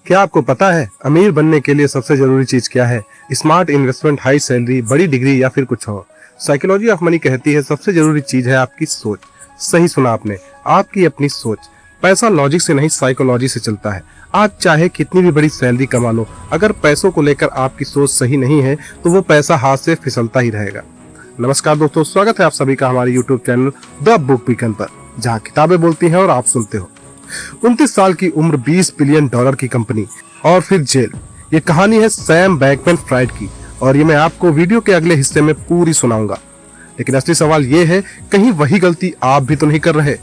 क्या आपको पता है अमीर बनने के लिए सबसे जरूरी चीज क्या है? स्मार्ट इन्वेस्टमेंट, हाई सैलरी, बड़ी डिग्री या फिर कुछ और? साइकोलॉजी ऑफ मनी कहती है सबसे जरूरी चीज है आपकी सोच। सही सुना आपने, आपकी अपनी सोच। पैसा लॉजिक से नहीं साइकोलॉजी से चलता है। आज चाहे कितनी भी बड़ी सैलरी कमा लो, अगर पैसों को लेकर आपकी सोच सही नहीं है तो वो पैसा हाथ से फिसलता ही रहेगा। नमस्कार दोस्तों, स्वागत है आप सभी का हमारे YouTube channel the book beacon पर, जहाँ किताबें बोलती हैं और आप सुनते हो। 29 साल की उम्र, $20 बिलियन की कंपनी और फिर जेल। ये कहानी है सैम बैंकमैन-फ्राइड की और ये मैं आपको वीडियो के अगले हिस्से में पूरी सुनाऊंगा। लेकिन असली सवाल ये है, कहीं वही गलती आप भी तो नहीं कर रहे?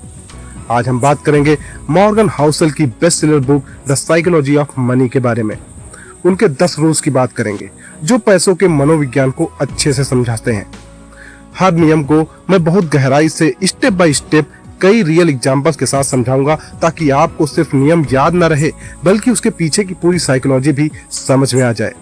आज हम बात करेंगे मॉर्गन हाउसेल की best seller book the psychology of money के बारे में। उनके 10 रूल्स की बात करेंगे जो पैसों के मनोविज्ञान को अच्छे से समझाते हैं। हर नियम को मैं बहुत गहराई से स्टेप बाय स्टेप कई रियल एग्जांपल्स के साथ समझाऊंगा, ताकि आपको सिर्फ नियम याद न रहे बल्कि उसके पीछे की पूरी साइकोलॉजी भी समझ में आ जाए।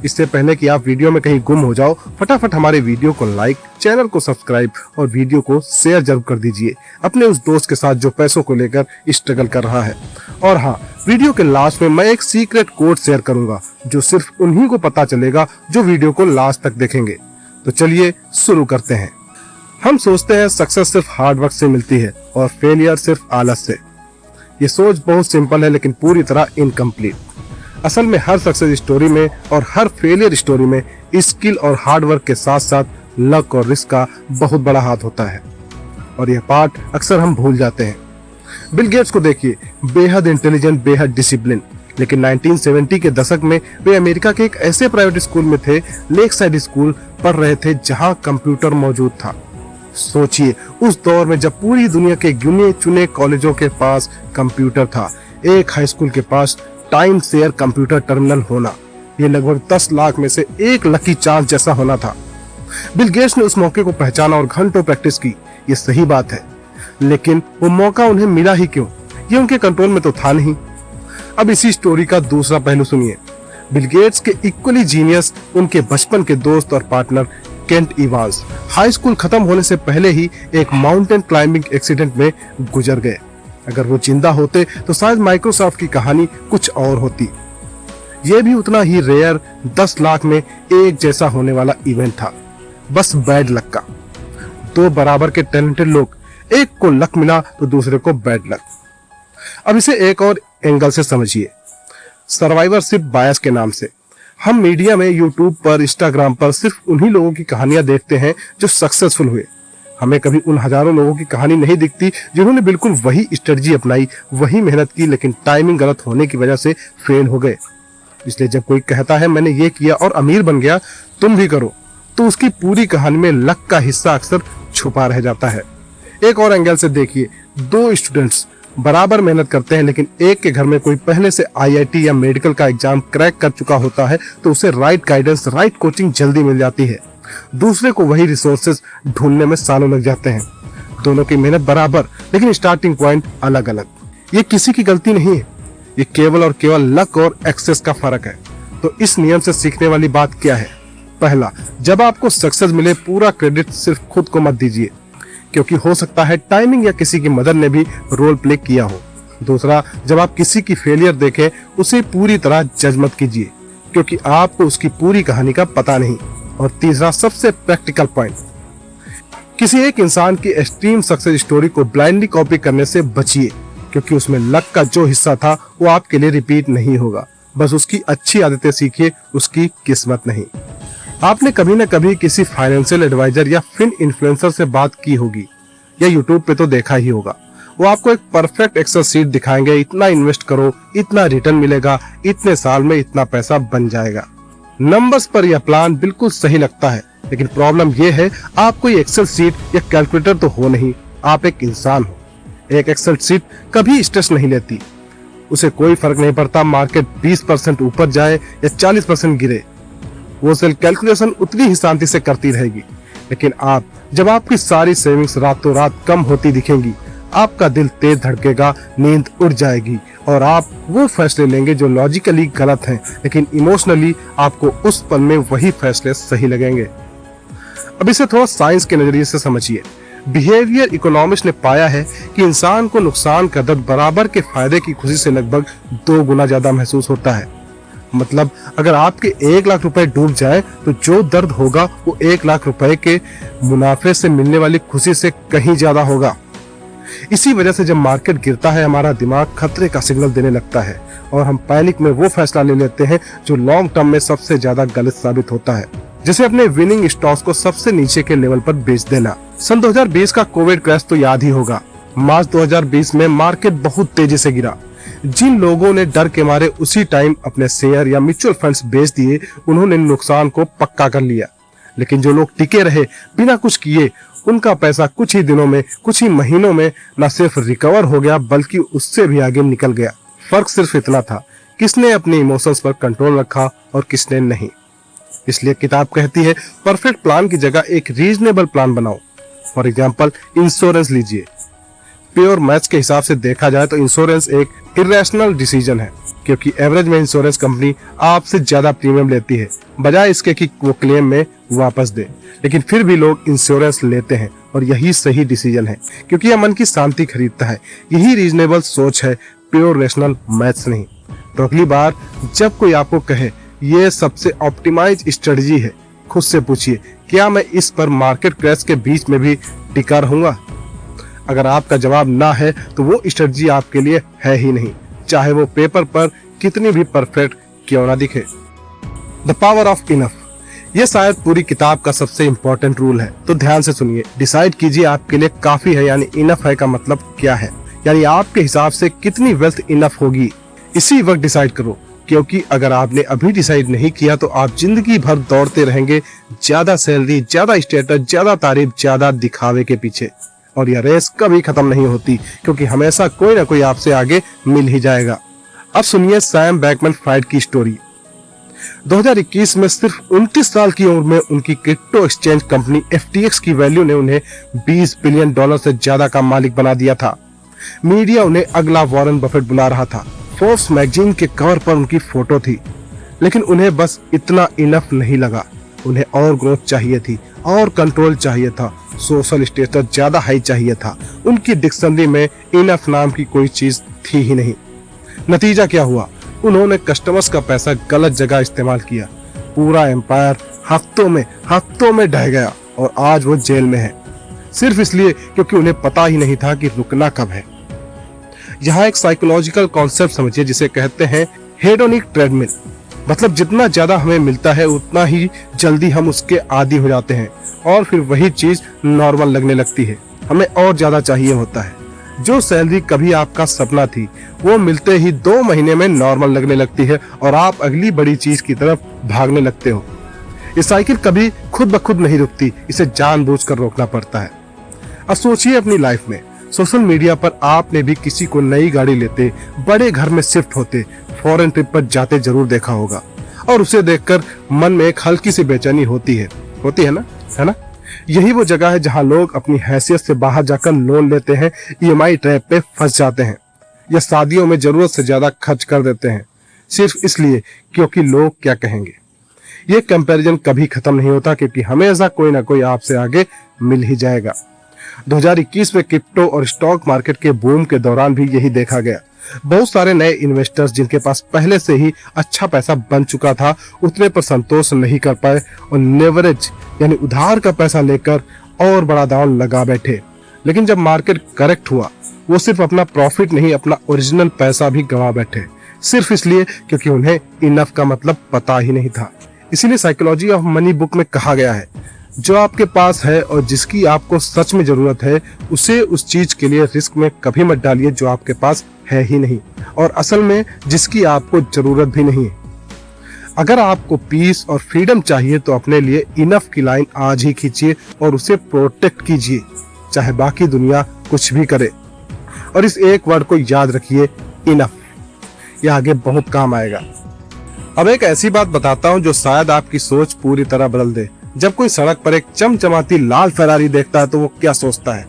इससे पहले कि आप वीडियो में कहीं गुम हो जाओ, फटाफट हमारे वीडियो को लाइक, चैनल को सब्सक्राइब और वीडियो को शेयर जरूर कर दीजिए अपने उस दोस्त के साथ जो पैसों को लेकर स्ट्रगल कर रहा है। और हाँ, वीडियो के लास्ट में मैं एक सीक्रेट कोड शेयर करूंगा जो सिर्फ उन्हीं को पता चलेगा जो वीडियो को लास्ट तक देखेंगे। तो चलिए शुरू करते हैं। हम सोचते हैं सक्सेस सिर्फ हार्ड वर्क से मिलती है और फेलियर सिर्फ आलस से। ये सोच बहुत सिंपल है लेकिन पूरी तरह इनकम्प्लीट। असल में हर सक्सेस स्टोरी में और हर फेलियर स्टोरी में स्किल और हार्ड वर्क के साथ साथ लक और रिस्क का बहुत बड़ा हाथ होता है, और यह पार्ट अक्सर हम भूल जाते हैं। बिल गेट्स को देखिए, बेहद इंटेलिजेंट, बेहद डिसिप्लिन, लेकिन 1970 के दशक में वे अमेरिका के एक ऐसे प्राइवेट स्कूल में थे, लेक साइड स्कूल पढ़ रहे थे, जहां कंप्यूटर मौजूद था। सोचिए, उस दौर में जब पूरी दुनिया के गिने चुने कॉलेजों के पास कंप्यूटर था, एक हाई स्कूल के पास टाइम शेयर कंप्यूटर टर्मिनल होना, ये लगभग 10 लाख में से एक लकी चांस जैसा होना था। बिल गेट्स ने उस मौके को पहचाना और घंटों प्रैक्टिस की। ये सही बात है, लेकिन वो मौका उन्हें मिला ही क्यों? ये उनके कंट्रोल में तो था नहीं। अब इसी स्टोरी का दूसरा पहलू सुनिए। बिल गेट्स के इक्वली जीनियस उनके बचपन के दोस्त और partner Kent Evans high school खत्म होने से पहले ही एक माउंटेन क्लाइंबिंग एक्सीडेंट में गुजर गए। अगर वो जिंदा होते तो शायद माइक्रोसॉफ्ट की कहानी कुछ और होती। ये भी उतना ही रेयर 10 लाख में एक जैसा होने वाला इवेंट था, बस बैड लक का। 2 बराबर के टैलेंटेड लोग, एक को लक मिला तो दूसरे को बैड लक। अब इसे एक और एंगल से समझिए, सर्वाइवरशिप बायस के नाम से। हम मीडिया में, यूट्यूब पर, इंस्टाग्राम पर सिर्फ उन्हीं लोगों की कहानियां देखते हैं जो सक्सेसफुल हुए। हमें कभी उन हजारों लोगों की कहानी नहीं दिखती जिन्होंने बिल्कुल वही स्ट्रेटजी अपनाई, वही मेहनत की, लेकिन टाइमिंग गलत होने की वजह से फेल हो गए। इसलिए जब कोई कहता है मैंने ये किया और अमीर बन गया, तुम भी करो, तो उसकी पूरी कहानी में लक का हिस्सा अक्सर छुपा रह जाता है। एक और एंगल से देखिए, 2 स्टूडेंट्स बराबर मेहनत करते हैं, लेकिन एक के घर में कोई पहले से IIT या मेडिकल का एग्जाम क्रैक कर चुका होता है तो उसे राइट गाइडेंस, राइट कोचिंग जल्दी मिल जाती है। दूसरे को वही रिसोर्सेज ढूंढने में सालों लग जाते हैं। दोनों की मेहनत बराबर, लेकिन स्टार्टिंग पॉइंट अलग अलग। ये किसी की गलती नहीं है, ये केवल और केवल लक और एक्सेस का फर्क है। तो इस नियम से सीखने वाली बात क्या है? पहला, जब आपको सक्सेस मिले, पूरा क्रेडिट सिर्फ खुद को मत दीजिए, क्योंकि हो सकता है टाइमिंग या किसी की मदद ने भी रोल प्ले किया हो। दूसरा, जब आप किसी की फेलियर देखें, उसे पूरी तरह जज मत कीजिए, क्योंकि आपको उसकी पूरी कहानी का पता नहीं। और तीसरा, सबसे प्रैक्टिकल पॉइंट, किसी एक इंसान की एक्सट्रीम सक्सेस स्टोरी को ब्लाइंडली कॉपी करने से बचिए, क्योंकि उसमें लक का जो हिस्सा था वो आपके लिए रिपीट नहीं होगा। बस उसकी अच्छी आदतें सीखिए, उसकी किस्मत नहीं। आपने कभी न कभी किसी फाइनेंशियल एडवाइजर या फिन इन्फ्लुएंसर से बात की होगी या यूट्यूब पे तो देखा ही होगा। वो आपको एक परफेक्ट एक्सेल शीट दिखाएंगे, इतना इन्वेस्ट करो, इतना रिटर्न मिलेगा, इतने साल में इतना पैसा बन जाएगा। नंबर्स पर यह प्लान बिल्कुल सही लगता है, लेकिन प्रॉब्लम यह है, आप कोई एक्सेल शीट या कैलकुलेटर तो हो नहीं, आप एक इंसान हो। एक एक्सेल शीट कभी स्ट्रेस नहीं लेती, उसे कोई फर्क नहीं पड़ता मार्केट 20% ऊपर जाए या 40% गिरे, वो सेल कैलकुलेशन उतनी ही शांति से करती रहेगी। लेकिन आप, जब आपकी सारी सेविंग्स रातों रात कम होती दिखेंगी, आपका दिल तेज धड़केगा, नींद उड़ जाएगी और आप वो फैसले लेंगे जो लॉजिकली गलत हैं, लेकिन इमोशनली आपको उस पल में वही फैसले सही लगेंगे। अब इसे थोड़ा साइंस के नजरिए से समझिए। बिहेवियर इकोनॉमिस्ट ने पाया है कि इंसान को नुकसान का दर्द बराबर के फायदे की खुशी से लगभग 2 गुना ज्यादा महसूस होता है। मतलब अगर आपके 1 लाख रुपए डूब जाए तो जो दर्द होगा वो 1 लाख रुपए के मुनाफे से मिलने वाली खुशी से कहीं ज्यादा होगा। इसी वजह से जब मार्केट गिरता है हमारा दिमाग खतरे का सिग्नल देने लगता है और हम पैनिक में वो फैसला ले लेते हैं जो लॉन्ग टर्म में सबसे ज्यादा गलत साबित होता है, जैसे अपने विनिंग स्टॉक्स को सबसे नीचे के लेवल पर बेच देना। सन 2020 का कोविड क्रैश तो याद ही होगा। मार्च 2020 में मार्केट बहुत तेजी से गिरा। जिन लोगों ने डर के मारे उसी टाइम अपने शेयर या म्यूचुअल फंड्स बेच दिए उन्होंने नुकसान को पक्का कर लिया, लेकिन जो लोग टिके रहे बिना कुछ किए उनका पैसा कुछ ही दिनों में, कुछ ही महीनों में न सिर्फ रिकवर हो गया बल्कि उससे भी आगे निकल गया। फर्क सिर्फ इतना था, किसने अपने इमोशंस पर कंट्रोल रखा और किसने नहीं। इसलिए किताब कहती है परफेक्ट प्लान की जगह एक रीजनेबल प्लान बनाओ। फॉर एग्जाम्पल इंश्योरेंस लीजिए। प्योर मैथ्स के हिसाब से देखा जाए तो इंश्योरेंस एक इरेशनल डिसीजन है, क्योंकि एवरेज में इंश्योरेंस कंपनी आपसे ज्यादा प्रीमियम लेती है बजाय इसके कि वो क्लेम में वापस दे। लेकिन फिर भी लोग इंश्योरेंस लेते हैं और यही सही डिसीजन है, क्योंकि यह मन की शांति खरीदता है। यही रीजनेबल सोच है, प्योर रेशनल मैथ्स नहीं। तो अगली बार जब कोई आपको कहे ये सबसे ऑप्टिमाइज स्ट्रेटजी है, खुद से पूछिए क्या मैं इस पर मार्केट क्रैश के बीच में भी टिका रहूंगा। अगर आपका जवाब ना है तो वो स्ट्रेटजी आपके लिए है ही नहीं, चाहे वो पेपर पर कितनी भी परफेक्ट क्यों ना दिखे। द पावर ऑफ इनफ, ये शायद पूरी किताब का सबसे इंपॉर्टेंट रूल है। तो ध्यान से सुनिए। डिसाइड कीजिए आपके लिए काफी है यानी इनफ है का मतलब क्या है, यानी आपके हिसाब से कितनी वेल्थ इनफ होगी, इसी वक्त डिसाइड करो। क्योंकि अगर आपने अभी डिसाइड नहीं किया तो आप जिंदगी भर दौड़ते रहेंगे ज्यादा सैलरी, ज्यादा स्टेटस, ज्यादा तारीफ, ज्यादा दिखावे के पीछे, और यह रेस कभी खत्म नहीं होती क्योंकि हमेशा कोई ना कोई आपसे आगे मिल ही जाएगा। अब सुनिए सैम बैकमैन-फ्राइड की स्टोरी। 2021 में सिर्फ 29 साल की उम्र में उनकी क्रिप्टो एक्सचेंज कंपनी FTX की वैल्यू ने उन्हें $20 बिलियन से ज्यादा का मालिक बना दिया था। मीडिया उन्हें अगला वॉरेन बफेट बुला रहा था। फोर्ब्स मैगजीन के कवर पर उनकी फोटो थी, लेकिन उन्हें बस इतना इनफ नहीं लगा। उन्हें और ग्रोथ चाहिए थी, और कंट्रोल चाहिए था, सोशल स्टेटस ज्यादा हाई चाहिए था। उनकी डिक्शनरी में इनफ नाम की कोई चीज थी ही नहीं। नतीजा क्या हुआ? उन्होंने कस्टमर्स का पैसा गलत जगह इस्तेमाल किया। पूरा एम्पायर हफ्तों में ढह गया और आज वो जेल में है, सिर्फ इसलिए क्योंकि उन्हें पता ही नहीं था कि रुकना कब है। यहाँ एक साइकोलॉजिकल कॉन्सेप्ट समझिए जिसे कहते हैं हेडोनिक ट्रेडमिल। मतलब जितना ज्यादा हमें मिलता है उतना ही जल्दी हम उसके आदी हो जाते हैं और फिर वही चीज नॉर्मल लगने लगती है। हमें और ज्यादा चाहिए होता है। जो सैलरी कभी आपका सपना थी वो मिलते ही 2 महीने में नॉर्मल लगने लगती है और आप अगली बड़ी चीज की तरफ भागने लगते हो। ये साइकिल कभी खुद ब खुद नहीं रुकती, इसे जानबूझकर रोकना पड़ता है। अब सोचिए अपनी लाइफ में, सोशल मीडिया पर आपने भी किसी को नई गाड़ी लेते, बड़े घर में शिफ्ट होते, फॉरेन ट्रिप पर जाते जरूर देखा होगा और उसे देखकर मन में एक हल्की सी बेचैनी होती है ना? यही वो जगह है जहां लोग अपनी हैसियत से बाहर जाकर लोन लेते हैं, EMI ट्रैप पे फंस जाते हैं या शादियों में जरूरत से ज्यादा खर्च कर देते हैं, सिर्फ इसलिए क्योंकि लोग क्या कहेंगे। ये कंपैरिजन कभी खत्म नहीं होता क्योंकि हमेशा कोई ना कोई आपसे आगे मिल ही जाएगा। 2021 में क्रिप्टो और स्टॉक मार्केट के बूम के दौरान भी यही देखा गया। बहुत सारे नए इन्वेस्टर्स जिनके पास पहले से ही अच्छा पैसा बन चुका था उतने पर संतोष नहीं कर पाए और लेवरेज यानी उधार का पैसा लेकर और बड़ा दांव लगा बैठे। लेकिन जब मार्केट करेक्ट हुआ वो सिर्फ अपना प्रॉफिट नहीं अपना ओरिजिनल पैसा भी गंवा बैठे, सिर्फ इसलिए क्योंकि उन्हें इनफ का मतलब पता ही नहीं था। इसीलिए साइकोलॉजी ऑफ मनी बुक में कहा गया है, जो आपके पास है और जिसकी आपको सच में जरूरत है उसे उस चीज के लिए रिस्क में कभी मत डालिए जो आपके पास है ही नहीं और असल में जिसकी आपको जरूरत भी नहीं है। अगर आपको पीस और फ्रीडम चाहिए तो अपने लिए इनफ की लाइन आज ही खींचिए और उसे प्रोटेक्ट कीजिए, चाहे बाकी दुनिया कुछ भी करे। और इस एक वर्ड को याद रखिए, इनफ। यह आगे बहुत काम आएगा। अब एक ऐसी बात बताता हूँ जो शायद आपकी सोच पूरी तरह बदल दे। जब कोई सड़क पर एक चमचमाती लाल फेरारी देखता है तो वो क्या सोचता है?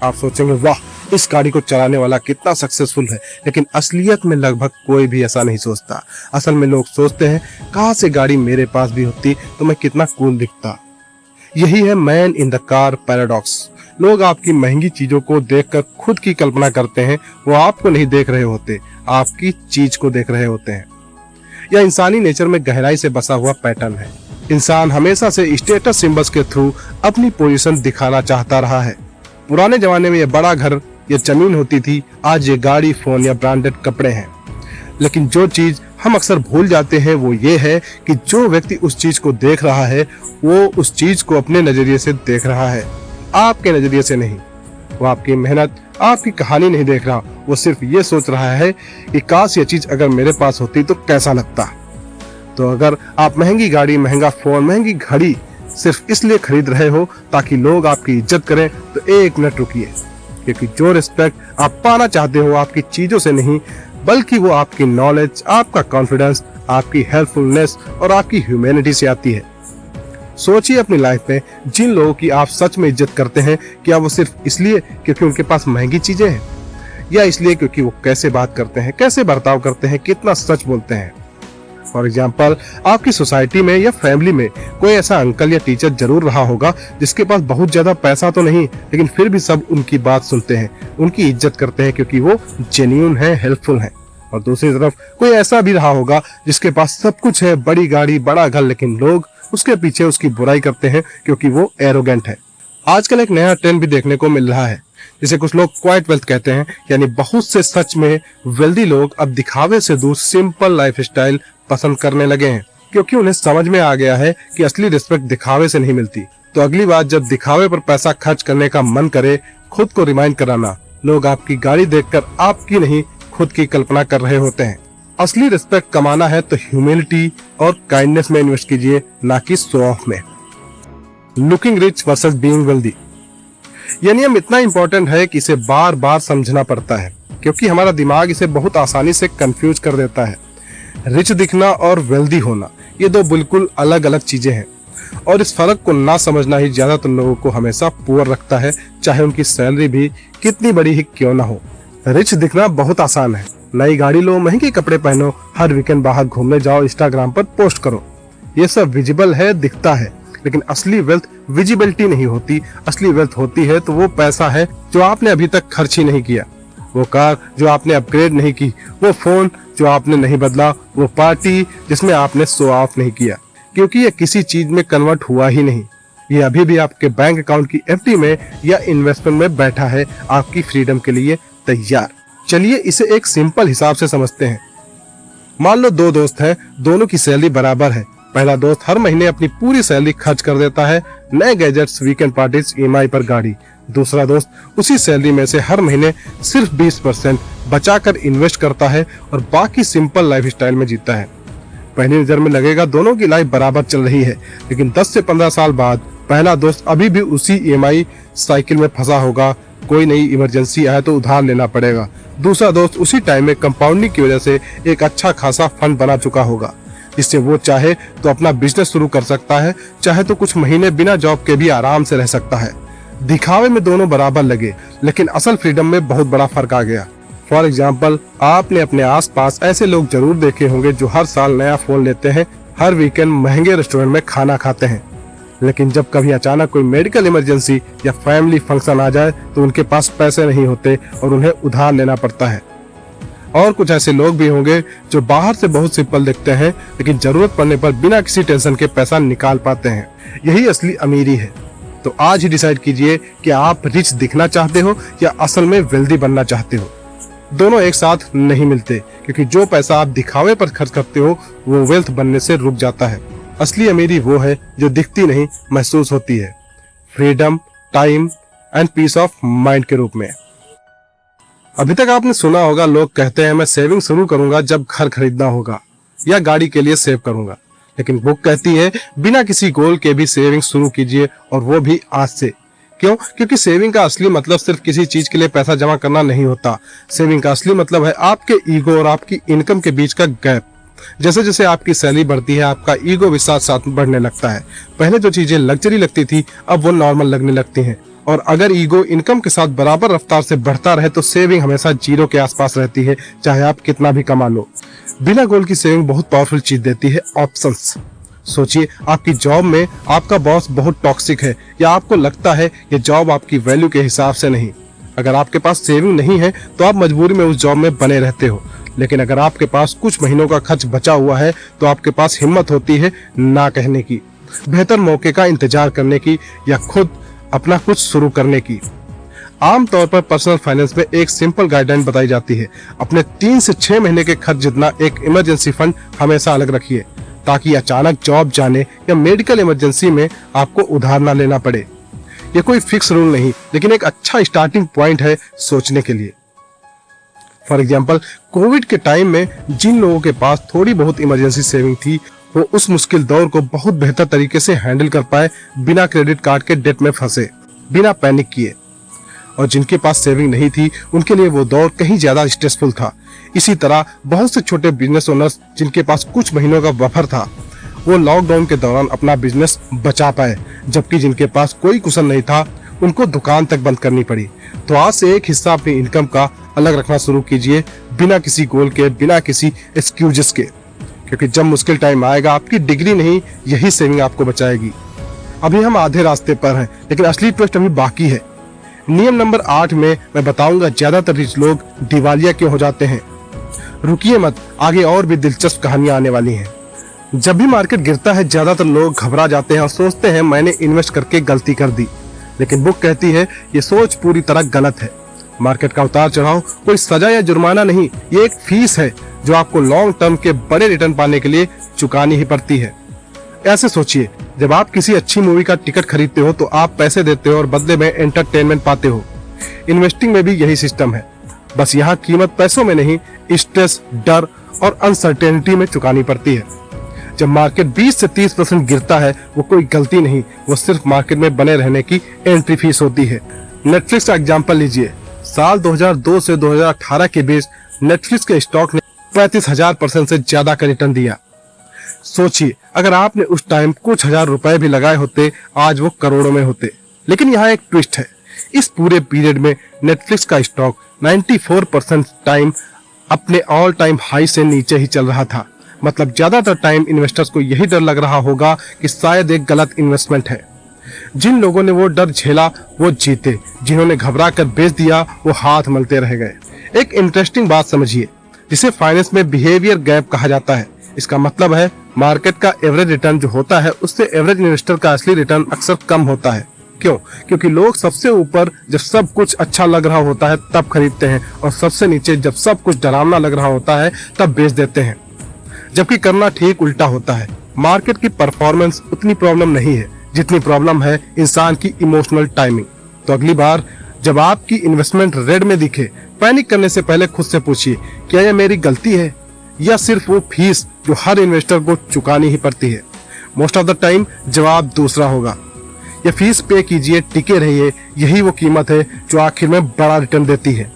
आप सोचेंगे वाह, इस गाड़ी को चलाने वाला कितना सक्सेसफुल है, लेकिन असलियत में लगभग कोई भी ऐसा नहीं सोचता। असल में लोग सोचते हैं कहाँ से गाड़ी मेरे पास भी होती तो मैं कितना कूल दिखता। यही है man in the car paradox. लोग आपकी महंगी चीजों को देखकर खुद की कल्पना करते हैं। वो आपको नहीं देख रहे होते, आपकी चीज को देख रहे होते हैं। यह इंसानी नेचर में गहराई से बसा हुआ पैटर्न है। इंसान हमेशा से स्टेटस सिंबल्स के थ्रू अपनी पोजीशन दिखाना चाहता रहा है। पुराने जमाने में यह बड़ा घर या जमीन होती थी, आज ये गाड़ी, फोन या ब्रांडेड कपड़े हैं। लेकिन जो चीज हम अक्सर भूल जाते हैं वो ये है कि जो व्यक्ति उस चीज को देख रहा है वो उस चीज को अपने नजरिए से देख रहा है, आपके नजरिए से नहीं। वो आपकी मेहनत, आपकी कहानी नहीं देख रहा, वो सिर्फ ये सोच रहा है कि काश ये चीज अगर मेरे पास होती तो कैसा लगता। तो अगर आप महंगी गाड़ी, महंगा फोन, महंगी घड़ी सिर्फ इसलिए खरीद रहे हो ताकि लोग आपकी इज्जत करें, तो एक मिनट रुकिए, क्योंकि जो रिस्पेक्ट आप पाना चाहते हो आपकी चीजों से नहीं, बल्कि वो आपकी नॉलेज, आपका कॉन्फिडेंस, आपकी हेल्पफुलनेस और आपकी ह्यूमैनिटी से आती है। सोचिए अपनी लाइफ में जिन लोगों की आप सच में इज्जत करते हैं, क्या वो सिर्फ इसलिए क्योंकि उनके पास महंगी चीजें हैं, या इसलिए क्योंकि वो कैसे बात करते हैं, कैसे बर्ताव करते हैं, कितना सच बोलते हैं। फॉर एग्जाम्पल, आपकी सोसाइटी में या फैमिली में कोई ऐसा अंकल या टीचर जरूर रहा होगा जिसके पास बहुत ज्यादा पैसा तो नहीं, लेकिन फिर भी सब उनकी बात सुनते हैं, उनकी इज्जत करते हैं क्योंकि वो जेन्युइन है, हेल्पफुल है। और दूसरी तरफ कोई ऐसा भी रहा होगा जिसके पास सब कुछ है, बड़ी गाड़ी, बड़ा घर, लेकिन लोग उसके पीछे उसकी बुराई करते हैं क्योंकि वो एरोगेंट है। आजकल एक नया ट्रेंड भी देखने को मिल रहा है जिसे कुछ लोग क्वाइट वेल्थ कहते हैं, यानी बहुत से सच में वेल्दी लोग अब दिखावे से दूर सिंपल लाइफस्टाइल पसंद करने लगे हैं, क्योंकि उन्हें समझ में आ गया है कि असली रिस्पेक्ट दिखावे से नहीं मिलती। तो अगली बार जब दिखावे पर पैसा खर्च करने का मन करे, खुद को रिमाइंड कराना, लोग आपकी गाड़ी देखकर आपकी नहीं खुद की कल्पना कर रहे होते हैं। असली रिस्पेक्ट कमाना है तो ह्यूमिलिटी और काइंडनेस में इन्वेस्ट कीजिए, ना कि शो ऑफ में। Looking rich versus being wealthy, यह नियम इतना इंपॉर्टेंट है कि इसे बार बार समझना पड़ता है, क्योंकि हमारा दिमाग इसे बहुत आसानी से कंफ्यूज कर देता है। रिच दिखना और वेल्दी होना, ये दो बिल्कुल अलग अलग चीजें हैं, और इस फर्क को ना समझना ही ज्यादातर लोगों को हमेशा पुअर रखता है, चाहे उनकी सैलरी भी कितनी बड़ी ही क्यों ना हो। रिच दिखना बहुत आसान है, नई गाड़ी लो, महंगे कपड़े पहनो, हर वीकेंड बाहर घूमने जाओ, इंस्टाग्राम पर पोस्ट करो, ये सब विजिबल है, दिखता है। लेकिन असली वेल्थ विजिबिलिटी नहीं होती, असली वेल्थ होती है तो वो पैसा है जो आपने अभी तक खर्च ही नहीं किया, वो कार जो आपने अपग्रेड नहीं की, वो फोन जो आपने नहीं बदला, वो पार्टी जिसमें आपने शो ऑफ नहीं किया, क्योंकि ये किसी चीज में कन्वर्ट हुआ ही नहीं। ये अभी भी आपके बैंक अकाउंट की एफडी में या इन्वेस्टमेंट में बैठा है, आपकी फ्रीडम के लिए तैयार। चलिए इसे एक सिंपल हिसाब से समझते हैं। मान लो दो दोस्त हैं, दोनों की सैलरी बराबर है। पहला दोस्त हर महीने अपनी पूरी सैलरी खर्च कर देता है, नए गैजेट्स, वीकेंड पार्टीज, ईएमआई पर गाड़ी। दूसरा दोस्त उसी सैलरी में से हर महीने सिर्फ 20% बचाकर इन्वेस्ट करता है और बाकी सिंपल लाइफस्टाइल में जीता है। पहली नजर में लगेगा दोनों की लाइफ बराबर चल रही है, लेकिन 10 से 15 साल बाद पहला दोस्त अभी भी उसी ईएमआई साइकिल में फंसा होगा, कोई नई इमरजेंसी आए तो उधार लेना पड़ेगा। दूसरा दोस्त उसी टाइम में कंपाउंडिंग की वजह से एक अच्छा खासा फंड बना चुका होगा, जिससे वो चाहे तो अपना बिजनेस शुरू कर सकता है, चाहे तो कुछ महीने बिना जॉब के भी आराम से रह सकता है। दिखावे में दोनों बराबर लगे, लेकिन असल फ्रीडम में बहुत बड़ा फर्क आ गया। फॉर एग्जाम्पल, आपने अपने आसपास ऐसे लोग जरूर देखे होंगे जो हर साल नया फोन लेते हैं, हर वीकेंड महंगे रेस्टोरेंट में खाना खाते हैं, लेकिन जब कभी अचानक कोई मेडिकल इमरजेंसी या फैमिली फंक्शन आ जाए तो उनके पास पैसे नहीं होते और उन्हें उधार लेना पड़ता है। और कुछ ऐसे लोग भी होंगे जो बाहर से बहुत सिंपल दिखते हैं, लेकिन जरूरत पड़ने पर बिना किसी टेंशन के पैसा निकाल पाते हैं। यही असली अमीरी है। तो आज ही डिसाइड कीजिए कि आप रिच दिखना चाहते हो या असल में वेल्दी बनना चाहते हो। दोनों एक साथ नहीं मिलते, क्योंकि जो पैसा आप दिखावे पर खर्च करते हो वो वेल्थ बनने से रुक जाता है। असली अमीरी वो है जो दिखती नहीं, महसूस होती है। Freedom, time and peace of mind के रूप में। अभी तक आपने सुना होगा लोग कहते हैं मैं सेविंग शुरू करूंगा जब घर खरीदना होगा या गाड़ी के लिए सेव करूंगा, लेकिन बुक कहती है बिना किसी गोल के भी सेविंग शुरू कीजिए, और वो भी आज से। क्यों? क्योंकि सेविंग का असली मतलब सिर्फ किसी चीज के लिए पैसा जमा करना नहीं होता। सेविंग का असली मतलब है आपके ईगो और आपकी इनकम के बीच का गैप। जैसे जैसे आपकी सैलरी बढ़ती है, आपका ईगो भी साथ साथ बढ़ने लगता है। पहले जो चीजें लग्जरी लगती थी, अब वो नॉर्मल लगने लगती हैं। और अगर ईगो इनकम के साथ बराबर रफ्तार से बढ़ता रहे तो सेविंग हमेशा जीरो के आसपास रहती है, चाहे आप कितना भी कमा लो। बिना गोल की सेविंग बहुत पावरफुल चीज देती है, ऑप्शंस। सोचिए, आपकी जॉब में आपका बॉस बहुत टॉक्सिक है या आपको लगता है ये जॉब आपकी वैल्यू के हिसाब से नहीं। अगर आपके पास सेविंग नहीं है तो आप मजबूरी में उस जॉब में बने रहते हो, लेकिन अगर आपके पास कुछ महीनों का खर्च बचा हुआ है तो आपके पास हिम्मत होती है ना कहने की, बेहतर मौके का इंतजार करने की या खुद अपना कुछ शुरू करने की। आमतौर पर पर्सनल फाइनेंस में एक सिंपल गाइडलाइन बताई जाती है, अपने 3 से 6 महीने के खर्च जितना एक इमरजेंसी फंड हमेशा अलग रखिए, ताकि अचानक जॉब जाने या मेडिकल इमरजेंसी में आपको उधार ना लेना पड़े। ये कोई फिक्स रूल नहीं, लेकिन एक अच्छा स्टार्टिंग पॉइंट है सोचने के लिए। फॉर एग्जाम्पल, कोविड के टाइम में जिन लोगों के पास थोड़ी बहुत इमरजेंसी सेविंग थी वो उस मुश्किल दौर को बहुत बेहतर तरीके से हैंडल कर पाए, बिना क्रेडिट कार्ड के डेट में फंसे, बिना पैनिक किए। और जिनके पास सेविंग नहीं थी उनके लिए वो दौर कहीं ज्यादा स्ट्रेसफुल था। इसी तरह बहुत से छोटे बिजनेस ओनर्स जिनके पास कुछ महीनों का बफर था वो लॉकडाउन के दौरान अपना बिजनेस बचा पाए, जबकि जिनके पास कोई कुशन नहीं था उनको दुकान तक बंद करनी पड़ी। तो आज से एक हिस्सा अपनी इनकम का अलग रखना शुरू कीजिए, बिना किसी गोल के, बिना किसी एक्सक्यूजेस के, क्योंकि जब मुश्किल टाइम आएगा आपकी डिग्री नहीं, यही सेविंग आपको बचाएगी। अभी हम आधे रास्ते पर हैं, लेकिन असली ट्विस्ट अभी बाकी है। नियम नंबर 8 में मैं बताऊंगा ज्यादातर रिच लोग दिवालिया क्यों हो जाते हैं। रुकिए मत, आगे और भी दिलचस्प कहानियां आने वाली हैं। जब भी मार्केट गिरता है ज्यादातर लोग घबरा जाते हैं और सोचते हैं मैंने इन्वेस्ट करके गलती कर दी, लेकिन बुक कहती है ये सोच पूरी तरह गलत है। मार्केट का उतार चढ़ाव कोई सजा या जुर्माना नहीं, ये एक फीस है जो आपको लॉन्ग टर्म के बड़े रिटर्न पाने के लिए चुकानी ही पड़ती है। ऐसे सोचिए, जब आप किसी अच्छी मूवी का टिकट खरीदते हो तो आप पैसे देते हो और बदले में एंटरटेनमेंट पाते हो। इन्वेस्टिंग में भी यही सिस्टम है, बस यहाँ कीमत पैसों में नहीं, स्ट्रेस, डर और अनसर्टेनिटी में चुकानी पड़ती है। जब मार्केट 20 से 30% गिरता है वो कोई गलती नहीं, वो सिर्फ मार्केट में बने रहने की एंट्री फीस होती है। नेटफ्लिक्स का एग्जाम्पल लीजिए। साल 2002 से 2018 के बीच नेटफ्लिक्स के स्टॉक ने 35,000% से ज्यादा का रिटर्न दिया। सोचिए, अगर आपने उस टाइम कुछ हजार रुपए भी लगाए होते आज वो करोड़ों में होते। लेकिन यहाँ एक ट्विस्ट है, इस पूरे पीरियड में नेटफ्लिक्स का स्टॉक 94% टाइम अपने ऑल टाइम हाई से नीचे ही चल रहा था। मतलब ज्यादातर टाइम इन्वेस्टर्स को यही डर लग रहा होगा कि शायद एक गलत इन्वेस्टमेंट है। जिन लोगों ने वो डर झेला वो जीते, जिन्होंने घबरा कर बेच दिया वो हाथ मलते रह गए। एक इंटरेस्टिंग बात समझिए, जिसे फाइनेंस में बिहेवियर गैप कहा जाता है। इसका मतलब है मार्केट का एवरेज रिटर्न जो होता है उससे एवरेज इन्वेस्टर का असली रिटर्न अक्सर कम होता है। क्यों? क्योंकि लोग सबसे ऊपर जब सब कुछ अच्छा लग रहा होता है तब खरीदते हैं और सबसे नीचे जब सब कुछ डरावना लग रहा होता है तब बेच देते हैं, जबकि करना ठीक उल्टा होता है। मार्केट की परफॉर्मेंस उतनी प्रॉब्लम नहीं है जितनी प्रॉब्लम है इंसान की इमोशनल टाइमिंग। तो अगली बार जब आपकी इन्वेस्टमेंट रेड में दिखे, पैनिक करने से पहले खुद से पूछिए, क्या यह मेरी गलती है या सिर्फ वो फीस जो हर इन्वेस्टर को चुकानी ही पड़ती है? मोस्ट ऑफ द टाइम जवाब दूसरा होगा। ये फीस पे कीजिए, टिके रहिए, यही वो कीमत है जो आखिर में बड़ा रिटर्न देती है।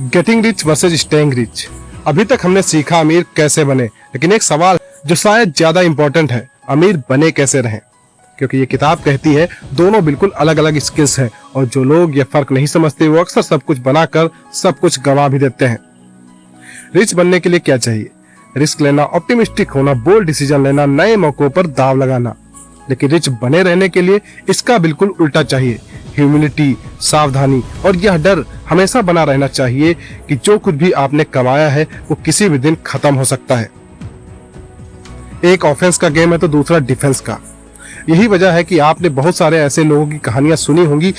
Getting rich versus staying rich. अभी तक हमने सीखा अमीर कैसे बने, लेकिन एक सवाल जो शायद ज्यादा इंपॉर्टेंट है, अमीर बने कैसे रहें? क्योंकि ये किताब कहती है दोनों बिल्कुल अलग अलग स्किल्स हैं और जो लोग ये फर्क नहीं समझते वो अक्सर सब कुछ बनाकर सब कुछ गंवा भी देते हैं। रिच बनने के लिए क्या चाहिए? रिस्क लेना, ऑप्टिमिस्टिक होना, बोल्ड डिसीजन लेना, नए मौकों पर दांव लगाना। लेकिन रिच बने रहने के लिए इसका बिल्कुल उल्टा चाहिए, ह्यूमिलिटी, सावधानी और यह डर हमेशा बना रहना चाहिए कि जो कुछ भी आपने कमाया है वो किसी भी दिन खत्म हो सकता है। एक ऑफेंस का गेम है तो दूसरा डिफेंस का। यही वजह है कि आपने बहुत सारे ऐसे लोगों की कहानियां सुनी होंगी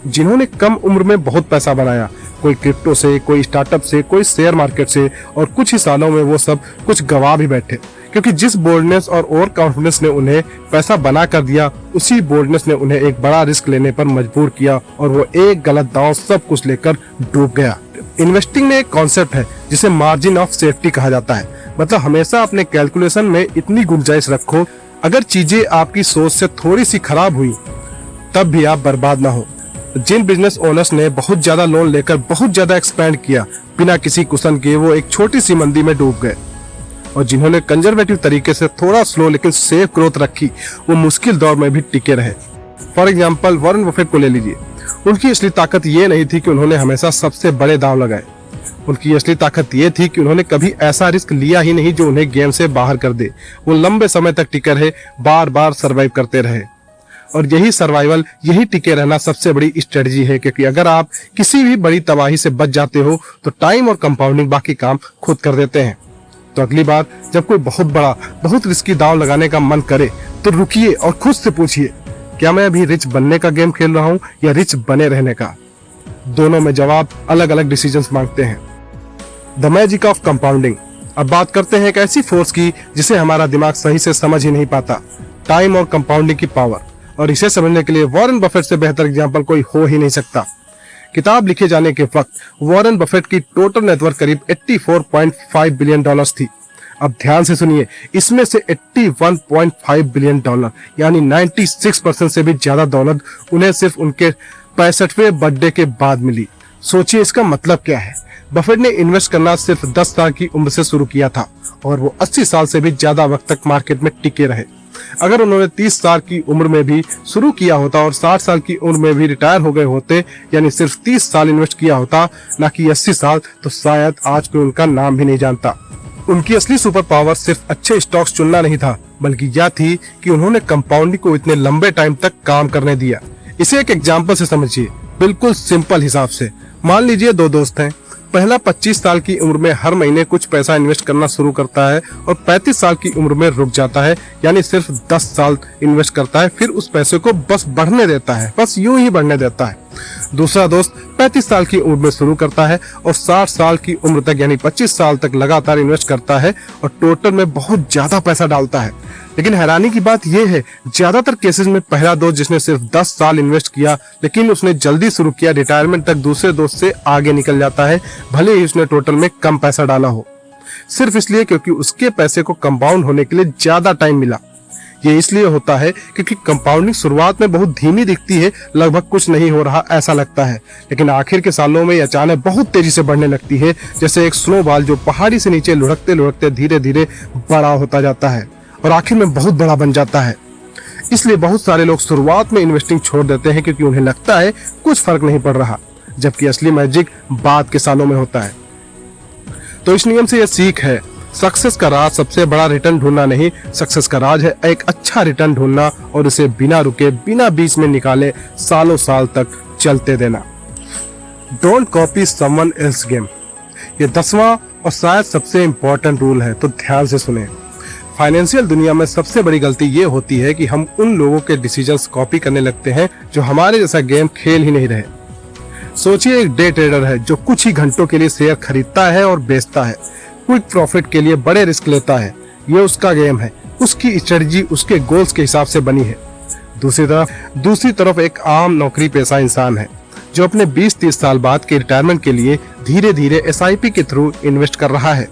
जिन्होंने कम उम्र में बहुत पैसा बनाया, कोई क्रिप्टो से, कोई स्टार्टअप से, कोई शेयर मार्केट से, और कुछ ही सालों में वो सब कुछ गवा भी बैठे, क्योंकि जिस बोल्डनेस और ओवर कॉन्फिडेंस ने उन्हें पैसा बना कर दिया, उसी बोल्डनेस ने उन्हें एक बड़ा रिस्क लेने पर मजबूर किया और वो एक गलत दांव सब कुछ लेकर डूब गया। इन्वेस्टिंग में एक कॉन्सेप्ट है जिसे मार्जिन ऑफ सेफ्टी कहा जाता है। मतलब हमेशा अपने कैलकुलेशन में इतनी गुंजाइश रखो, अगर चीजें आपकी सोच से थोड़ी सी खराब हुई तब भी आप बर्बाद ना हो। जिन बिजनेस ओनर्स ने बहुत ज्यादा लोन लेकर बहुत ज्यादा एक्सपेंड किया बिना किसी कुशन के, वो एक छोटी सी मंदी में डूब गए, और जिन्होंने कंजर्वेटिव तरीके से थोड़ा स्लो लेकिन सेफ ग्रोथ रखी वो मुश्किल दौर में भी टिके रहे। फॉर एग्जाम्पल वॉरेन बफेट को ले लीजिए। उनकी असली ताकत ये नहीं थी कि उन्होंने हमेशा सबसे बड़े दांव लगाए, उनकी असली ताकत ये थी कि उन्होंने कभी ऐसा रिस्क लिया ही नहीं जो उन्हें गेम से बाहर कर दे। वो लंबे समय तक टिके रहे, बार बार सर्वाइव करते रहे, और यही सर्वाइवल, यही टिके रहना सबसे बड़ी स्ट्रेटजी है। क्योंकि अगर आप किसी भी बड़ी तबाही से बच जाते हो तो टाइम और कंपाउंडिंग बाकी काम खुद कर देते हैं। तो अगली बार जब कोई बहुत बड़ा, बहुत रिस्की दांव लगाने का मन करे तो रुकिए और खुद से पूछिए, क्या मैं अभी रिच बनने का गेम खेल रहा हूँ या रिच बने रहने का? दोनों में जवाब अलग अलग डिसीजंस मांगते हैं। The magic of compounding. अब बात करते हैं एक ऐसी फोर्स की जिसे हमारा दिमाग सही से समझ ही नहीं पाता, टाइम और कंपाउंडिंग की पावर। और इसे समझने के लिए वॉरेन बफेट से बेहतर एग्जाम्पल कोई हो ही नहीं सकता। किताब लिखे जाने के वक्त वॉरेन बफेट की टोटल नेटवर्थ करीब 84.5 बिलियन डॉलर्स थी। अब ध्यान से सुनिए, इसमें से 81.5 बिलियन डॉलर यानी 96% से भी ज्यादा दौलत उन्हें सिर्फ उनके 65वें बर्थडे के बाद मिली। सोचिए इसका मतलब क्या है। बफेट ने इन्वेस्ट करना सिर्फ 10 साल की उम्र से शुरू किया था और वो 80 साल से भी ज्यादा वक्त तक मार्केट में टिके रहे। अगर उन्होंने 30 साल की उम्र में भी शुरू किया होता और 60 साल की उम्र में भी रिटायर हो गए होते, यानी सिर्फ 30 साल इन्वेस्ट किया होता, ना कि 80 साल, तो शायद आज कोई उनका नाम भी नहीं जानता। उनकी असली सुपर पावर सिर्फ अच्छे स्टॉक्स चुनना नहीं था, बल्कि यह थी कि उन्होंने कंपाउंडिंग को इतने लंबे टाइम तक काम करने दिया। इसे एक एग्जाम्पल से समझिए, बिल्कुल सिंपल हिसाब से। मान लीजिए दो दोस्त हैं। पहला 25 साल की उम्र में हर महीने कुछ पैसा इन्वेस्ट करना शुरू करता है और 35 साल की उम्र में रुक जाता है, यानी सिर्फ 10 साल इन्वेस्ट करता है, फिर उस पैसे को बस बढ़ने देता है, बस यूं ही बढ़ने देता है। दूसरा दोस्त 35 साल की उम्र में शुरू करता है और 60 साल की उम्र तक यानी 25 साल तक लगातार इन्वेस्ट करता है और टोटल में बहुत ज्यादा पैसा डालता है। लेकिन हैरानी की बात यह है, ज्यादातर केसेस में पहला दोस्त जिसने सिर्फ 10 साल इन्वेस्ट किया लेकिन उसने जल्दी शुरू किया, रिटायरमेंट तक दूसरे दोस्त से आगे निकल जाता है, भले ही उसने टोटल में कम पैसा डाला हो, सिर्फ इसलिए क्योंकि उसके पैसे को कंपाउंड होने के लिए ज्यादा टाइम मिला। ये इसलिए होता है क्योंकि कंपाउंडिंग शुरुआत में बहुत धीमी दिखती है, लगभग कुछ नहीं हो रहा ऐसा लगता है, लेकिन आखिर के सालों में अचानक बहुत तेजी से बढ़ने लगती है, जैसे एक स्नोबॉल जो पहाड़ी से नीचे लुढ़कते लुढ़कते धीरे धीरे बड़ा होता जाता है और आखिर में बहुत बड़ा बन जाता है। इसलिए बहुत सारे लोग शुरुआत में इन्वेस्टिंग छोड़ देते हैं क्योंकि उन्हें लगता है कुछ फर्क नहीं पड़ रहा, जबकि असली मैजिक बाद के सालों में होता है। तो इस नियम से यह सीख है, सक्सेस का राज सबसे बड़ा रिटर्न ढूंढना नहीं, सक्सेस का राज है एक अच्छा रिटर्न ढूंढना और उसे बिना रुके, बिना बीच में निकाले सालों साल तक चलते देना। Don't copy someone else game, ये 10वां और शायद सबसे इंपॉर्टेंट रूल है, तो ध्यान से सुने। फाइनेंशियल दुनिया में सबसे बड़ी गलती ये होती है कि हम उन लोगों के डिसीजंस कॉपी करने लगते हैं जो हमारे जैसा गेम खेल ही नहीं रहे। सोचिए एक डे ट्रेडर है जो कुछ ही घंटों के लिए शेयर खरीदता है और बेचता है, क्विक प्रॉफिट के लिए बड़े रिस्क लेता है, ये उसका गेम है, उसकी स्ट्रेटजी उसके गोल्स के हिसाब से बनी है। दूसरी तरफ एक आम नौकरी पेशा इंसान है जो अपने 20-30 साल बाद के रिटायरमेंट के लिए धीरे धीरे SIP के थ्रू इन्वेस्ट कर रहा है।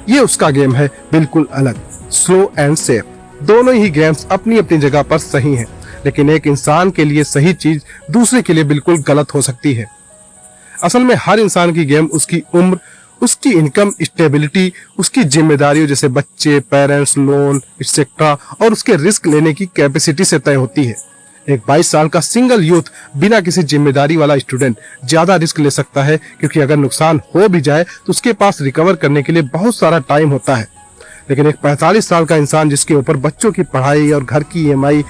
ये उसका गेम है, बिल्कुल अलग, स्लो एंड सेफ। दोनों ही गेम्स अपनी अपनी जगह पर सही हैं, लेकिन एक इंसान के लिए सही चीज दूसरे के लिए बिल्कुल गलत हो सकती है। असल में हर इंसान की गेम उसकी उम्र, उसकी इनकम स्टेबिलिटी, उसकी जिम्मेदारियों जैसे बच्चे, पेरेंट्स, लोन एक्सेट्रा और उसके रिस्क लेने की कैपेसिटी से तय होती है। एक 22 साल का सिंगल यूथ बिना किसी जिम्मेदारी वाला स्टूडेंट ज्यादा रिस्क ले सकता है, क्योंकि अगर नुकसान हो भी जाए तो उसके पास रिकवर करने के लिए बहुत सारा टाइम होता है। लेकिन एक 45 साल का इंसान जिसके ऊपर बच्चों की पढ़ाई और घर की EMI,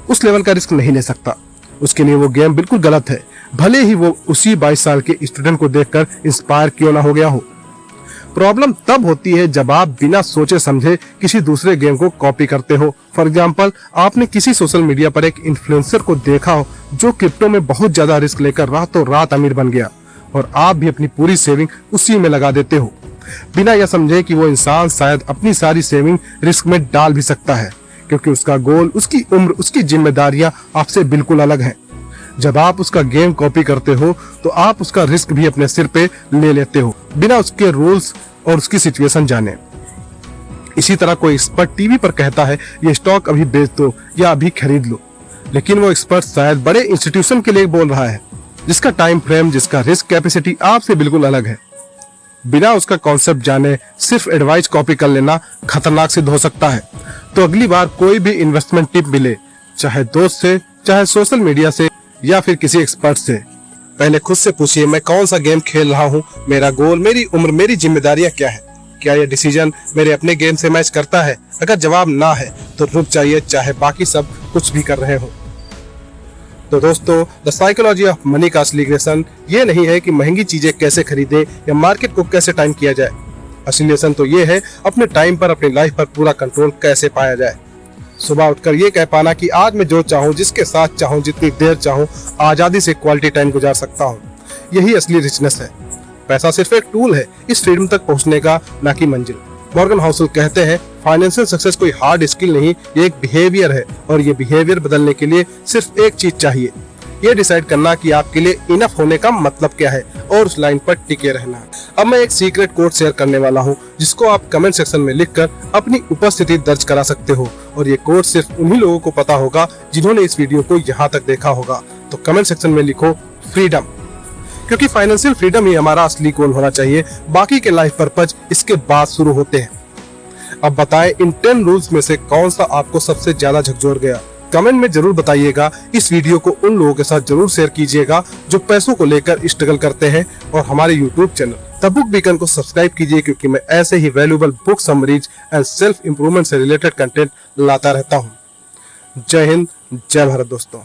उस लेवल का रिस्क नहीं ले सकता। उसके लिए वो गेम बिल्कुल गलत है, भले ही वो उसी 22 साल के स्टूडेंट को देखकर इंस्पायर क्यों ना हो गया हो। प्रॉब्लम तब होती है जब आप बिना सोचे समझे किसी दूसरे गेम को कॉपी करते हो। फॉर एग्जाम्पल, आपने किसी सोशल मीडिया पर एक इन्फ्लुएंसर को देखा हो जो क्रिप्टो में बहुत ज्यादा रिस्क लेकर रातों रात अमीर बन गया, और आप भी अपनी पूरी सेविंग उसी में लगा देते हो, बिना यह समझे कि वो इंसान शायद अपनी सारी सेविंग रिस्क में डाल भी सकता है, क्योंकि उसका गोल, उसकी उम्र, उसकी जिम्मेदारियां आपसे बिल्कुल अलग हैं। जब आप उसका गेम कॉपी करते हो तो आप उसका रिस्क भी अपने सिर पे ले लेते हो, बिना उसके रूल्स और उसकी सिचुएशन जाने। इसी तरह कोई एक्सपर्ट टीवी पर कहता है ये स्टॉक अभी बेच दो या अभी खरीद लो, लेकिन वो एक्सपर्ट शायद बड़े इंस्टीट्यूशन के लिए बोल रहा है, जिसका टाइम फ्रेम, जिसका रिस्क कैपेसिटी आपसे बिल्कुल अलग है। बिना उसका कॉन्सेप्ट जाने सिर्फ एडवाइस कॉपी कर लेना खतरनाक सिद्ध हो सकता है। तो अगली बार कोई भी इन्वेस्टमेंट टिप मिले, चाहे दोस्त से, चाहे सोशल मीडिया से या फिर किसी एक्सपर्ट से, पहले खुद से पूछिए, मैं कौन सा गेम खेल रहा हूँ, मेरा गोल, मेरी उम्र, मेरी जिम्मेदारियां क्या है, क्या यह डिसीजन मेरे अपने गेम से मैच करता है। अगर जवाब ना है तो रुक जाइए, चाहे बाकी सब कुछ भी कर रहे हो। तो दोस्तों, द साइकोलॉजी ऑफ मनी का असली लेसन ये नहीं है कि महंगी चीजें कैसे खरीदे या मार्केट को कैसे टाइम किया जाए। असली लेसन तो ये है अपने टाइम पर, अपनी लाइफ पर पूरा कंट्रोल कैसे पाया जाए। सुबह उठकर ये कह पाना कि आज मैं जो चाहूँ, जिसके साथ चाहूँ, जितनी देर चाहूँ, आजादी से क्वालिटी टाइम गुजार सकता हूँ, यही असली रिचनेस है। पैसा सिर्फ एक टूल है इस फ्रीडम तक पहुँचने का, ना कि मंजिल। मॉर्गन हाउसल कहते हैं, फाइनेंशियल सक्सेस कोई हार्ड स्किल नहीं, ये एक बिहेवियर है, और ये बिहेवियर बदलने के लिए सिर्फ एक चीज चाहिए, ये डिसाइड करना कि आपके लिए इनफ होने का मतलब क्या है, और उस लाइन पर टिके रहना। अब मैं एक सीक्रेट कोड शेयर करने वाला हूँ, जिसको आप कमेंट सेक्शन में लिखकर अपनी उपस्थिति दर्ज करा सकते हो, और ये कोड सिर्फ उन्हीं लोगों को पता होगा जिन्होंने इस वीडियो को यहाँ तक देखा होगा। तो कमेंट सेक्शन में लिखो फ्रीडम, क्योंकि फाइनेंशियल फ्रीडम ही हमारा असली गोल होना चाहिए। बाकी के लाइफ पर्पज इसके बाद शुरू होते हैं। अब बताएं, इन 10 रूल्स में से कौन सा आपको सबसे ज्यादा झकझोर गया? कमेंट में जरूर बताइएगा। इस वीडियो को उन लोगों के साथ जरूर शेयर कीजिएगा जो पैसों को लेकर स्ट्रगल करते हैं, और हमारे YouTube channel the book beacon को सब्सक्राइब कीजिए, क्योंकि मैं ऐसे ही valuable book summaries and self improvement से रिलेटेड कंटेंट लाता रहता हूँ। जय हिंद, जय भारत दोस्तों।